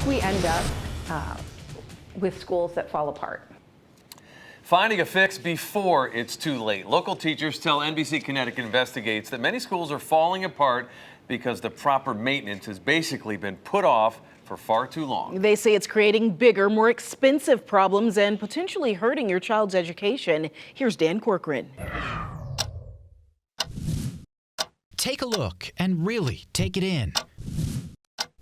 we end up with schools that fall apart. Finding a fix before it's too late. Local teachers tell NBC Connecticut Investigates that many schools are falling apart because the proper maintenance has basically been put off for far too long. They say it's creating bigger, more expensive problems and potentially hurting your child's education. Here's Dan Corcoran. Take a look and really take it in.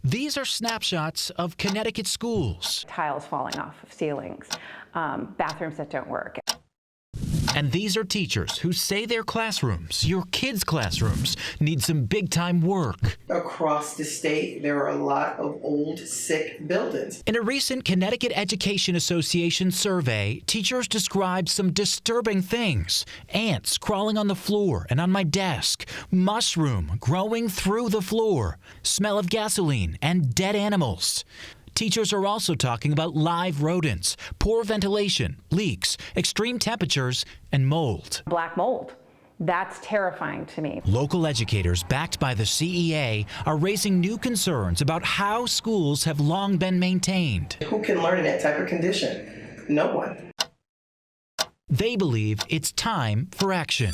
These are snapshots of Connecticut schools. Tiles falling off of ceilings, bathrooms that don't work. And these are teachers who say their classrooms, your kids' classrooms, need some big-time work. Across the state, there are a lot of old, sick buildings. In a recent Connecticut Education Association survey, teachers described some disturbing things. Ants crawling on the floor and on my desk, mushroom growing through the floor, smell of gasoline and dead animals. Teachers are also talking about live rodents, poor ventilation, leaks, extreme temperatures, and mold. Black mold. That's terrifying to me. Local educators, backed by the CEA, are raising new concerns about how schools have long been maintained. Who can learn in that type of condition? No one. They believe it's time for action.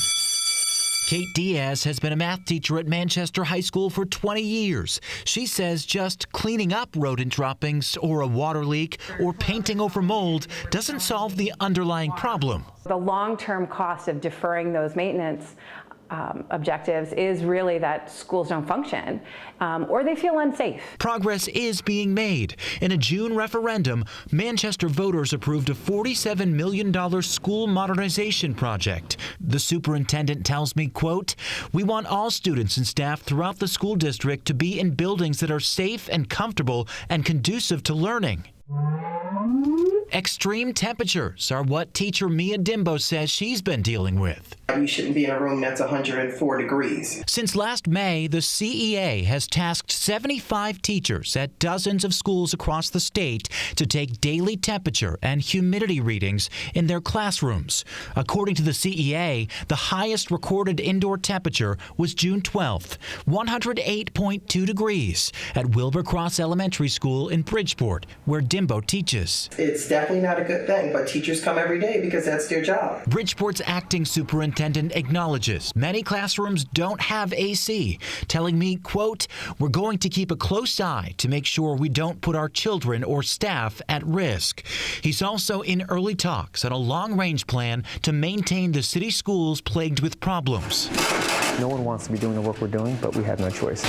Kate Diaz has been a math teacher at Manchester High School for 20 years. She says just cleaning up rodent droppings or a water leak or painting over mold doesn't solve the underlying problem. The long-term cost of deferring those maintenance objectives is really that schools don't function or they feel unsafe. Progress is being made. In a June referendum, Manchester voters approved a $47 million school modernization project. The superintendent tells me, quote, "We want all students and staff throughout the school district to be in buildings that are safe and comfortable and conducive to learning." Extreme temperatures are what teacher Mia Dimbo says she's been dealing with. You shouldn't be in a room that's 104 degrees. Since last May, the CEA has tasked 75 teachers at dozens of schools across the state to take daily temperature and humidity readings in their classrooms. According to the CEA, the highest recorded indoor temperature was June 12th, 108.2 degrees at Wilbur Cross Elementary School in Bridgeport, where Dimbo teaches. It's definitely not a good thing, but teachers come every day because that's their job. Bridgeport's acting superintendent acknowledges many classrooms don't have AC, telling me, quote, "We're going to keep a close eye to make sure we don't put our children or staff at risk." He's also in early talks on a long-range plan to maintain the city schools plagued with problems. No one wants to be doing the work we're doing, but we have no choice.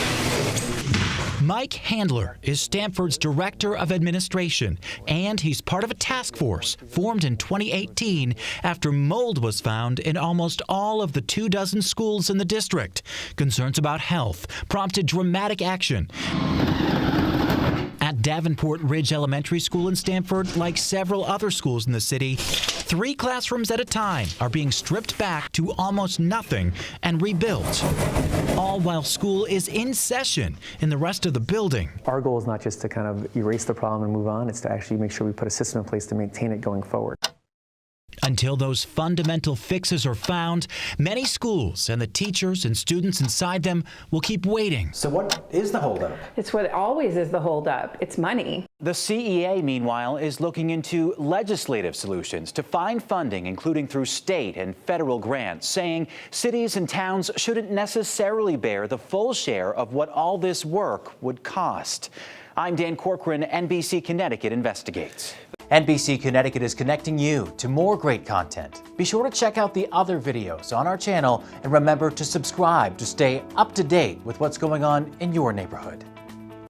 Mike Handler is Stanford's Director of Administration, and he's part of a task force formed in 2018 after mold was found in almost all of the 24 schools in the district. Concerns about health prompted dramatic action. At Davenport Ridge Elementary School in Stanford, like several other schools in the city, 3 classrooms at a time are being stripped back to almost nothing and rebuilt, all while school is in session in the rest of the building. Our goal is not just to kind of erase the problem and move on, it's to actually make sure we put a system in place to maintain it going forward. Until those fundamental fixes are found, many schools and the teachers and students inside them will keep waiting. So what is the holdup? It's what always is the holdup. It's money. The CEA, meanwhile, is looking into legislative solutions to find funding, including through state and federal grants, saying cities and towns shouldn't necessarily bear the full share of what all this work would cost. I'm Dan Corcoran, NBC Connecticut Investigates. NBC Connecticut is connecting you to more great content. Be sure to check out the other videos on our channel and remember to subscribe to stay up to date with what's going on in your neighborhood.